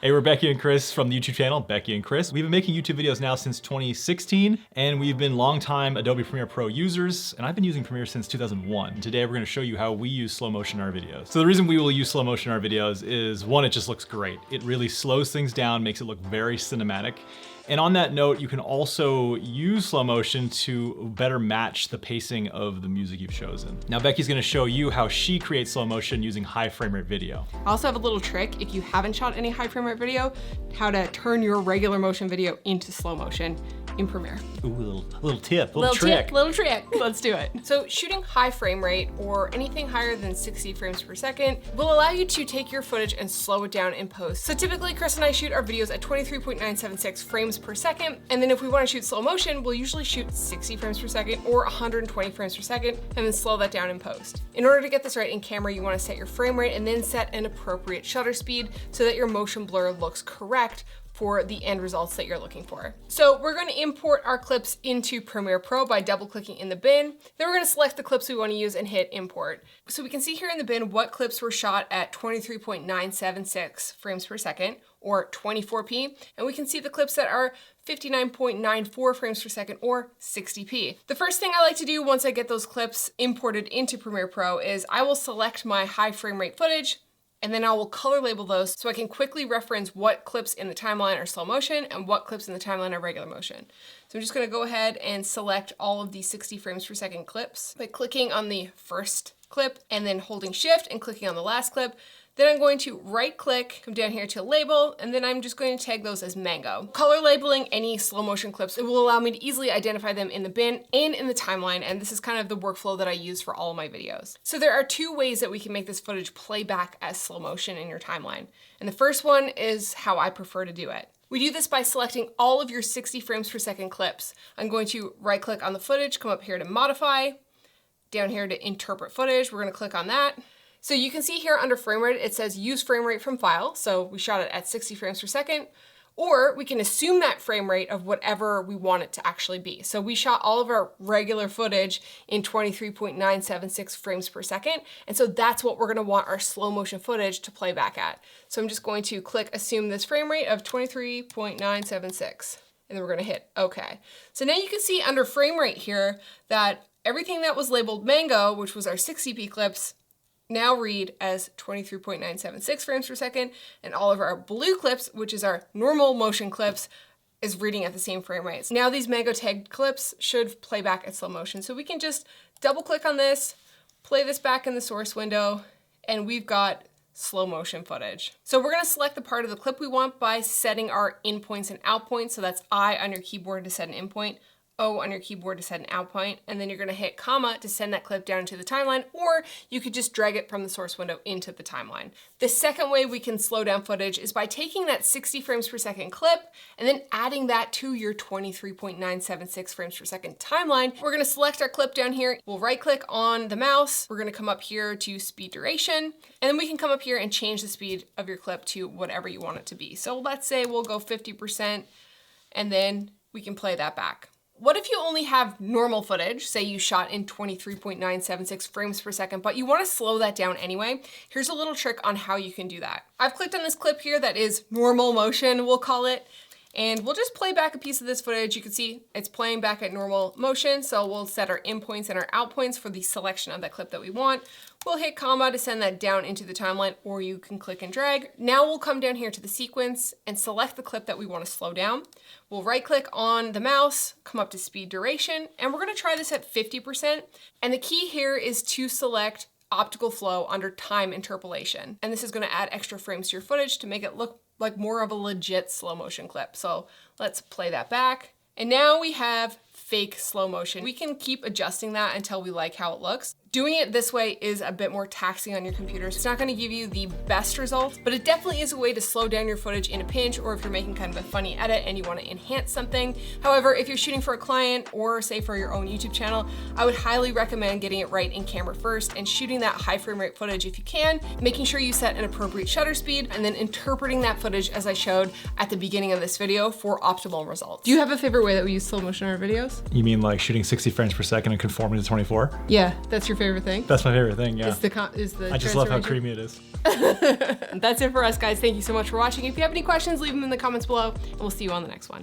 Hey, we're Becki and Chris from the YouTube channel, Becki and Chris. We've been making YouTube videos now since 2016, and we've been longtime Adobe Premiere Pro users, and I've been using Premiere since 2001. Today, we're gonna show you how we use slow motion in our videos. So the reason we will use slow motion in our videos is, one, it just looks great. It really slows things down, makes it look very cinematic. And on that note, you can also use slow motion to better match the pacing of the music you've chosen. Now, Becki's gonna show you how she creates slow motion using high frame rate video. I also have a little trick if you haven't shot any high frame rate video, how to turn your regular motion video into slow motion in Premiere. Ooh, a little tip, little trick. Little trick, let's do it. So shooting high frame rate or anything higher than 60 frames per second will allow you to take your footage and slow it down in post. So typically Chris and I shoot our videos at 23.976 frames per second. And then if we wanna shoot slow motion, we'll usually shoot 60 frames per second or 120 frames per second and then slow that down in post. In order to get this right in camera, you wanna set your frame rate and then set an appropriate shutter speed so that your motion blur looks correct for the end results that you're looking for. So we're gonna import our clips into Premiere Pro by double clicking in the bin. Then we're gonna select the clips we wanna use and hit import. So we can see here in the bin what clips were shot at 23.976 frames per second or 24p. And we can see the clips that are 59.94 frames per second or 60p. The first thing I like to do once I get those clips imported into Premiere Pro is I will select my high frame rate footage, and then I will color label those so I can quickly reference what clips in the timeline are slow motion and what clips in the timeline are regular motion. So I'm just gonna go ahead and select all of these 60 frames per second clips by clicking on the first clip and then holding shift and clicking on the last clip. Then I'm going to right click, come down here to label, and then I'm just going to tag those as mango. Color labeling any slow motion clips, it will allow me to easily identify them in the bin and in the timeline, and this is kind of the workflow that I use for all of my videos. So there are two ways that we can make this footage play back as slow motion in your timeline. And the first one is how I prefer to do it. We do this by selecting all of your 60 frames per second clips. I'm going to right click on the footage, come up here to modify, down here to interpret footage, we're gonna click on that. So you can see here under frame rate, it says use frame rate from file. So we shot it at 60 frames per second, or we can assume that frame rate of whatever we want it to actually be. So we shot all of our regular footage in 23.976 frames per second. And so that's what we're gonna want our slow motion footage to play back at. So I'm just going to click assume this frame rate of 23.976. And then we're gonna hit okay. So now you can see under frame rate here that everything that was labeled mango, which was our 60p clips, now read as 23.976 frames per second, and all of our blue clips, which is our normal motion clips, is reading at the same frame rates. Now these mango tagged clips should play back at slow motion. So we can just double click on this, play this back in the source window, and we've got slow motion footage. So we're gonna select the part of the clip we want by setting our in points and out points. So that's I on your keyboard to set an in point, O on your keyboard to set an out point, and then you're gonna hit comma to send that clip down into the timeline, or you could just drag it from the source window into the timeline. The second way we can slow down footage is by taking that 60 frames per second clip and then adding that to your 23.976 frames per second timeline. We're gonna select our clip down here. We'll right click on the mouse. We're gonna come up here to speed duration, and then we can come up here and change the speed of your clip to whatever you want it to be. So let's say we'll go 50%, and then we can play that back. What if you only have normal footage, say you shot in 23.976 frames per second, but you wanna slow that down anyway? Here's a little trick on how you can do that. I've clicked on this clip here that is normal motion, we'll call it, and we'll just play back a piece of this footage. You can see it's playing back at normal motion, so we'll set our in points and our out points for the selection of that clip that we want. We'll hit comma to send that down into the timeline, or you can click and drag. Now we'll come down here to the sequence and select the clip that we want to slow down. We'll right click on the mouse, come up to speed duration, and we're gonna try this at 50%. And the key here is to select optical flow under time interpolation. And this is gonna add extra frames to your footage to make it look like more of a legit slow motion clip. So let's play that back. And now we have fake slow motion. We can keep adjusting that until we like how it looks. Doing it this way is a bit more taxing on your computer. So it's not gonna give you the best results, but it definitely is a way to slow down your footage in a pinch, or if you're making kind of a funny edit and you wanna enhance something. However, if you're shooting for a client or say for your own YouTube channel, I would highly recommend getting it right in camera first and shooting that high frame rate footage if you can, making sure you set an appropriate shutter speed, and then interpreting that footage as I showed at the beginning of this video for optimal results. Do you have a favorite way that we use slow motion in our videos? videos? You mean like shooting 60 frames per second and conforming to 24? Yeah, that's your favorite thing? That's my favorite thing, yeah. Is the I just love how transformation? creamy it is. That's it for us, guys. Thank you so much for watching. If you have any questions, leave them in the comments below, and we'll see you on the next one.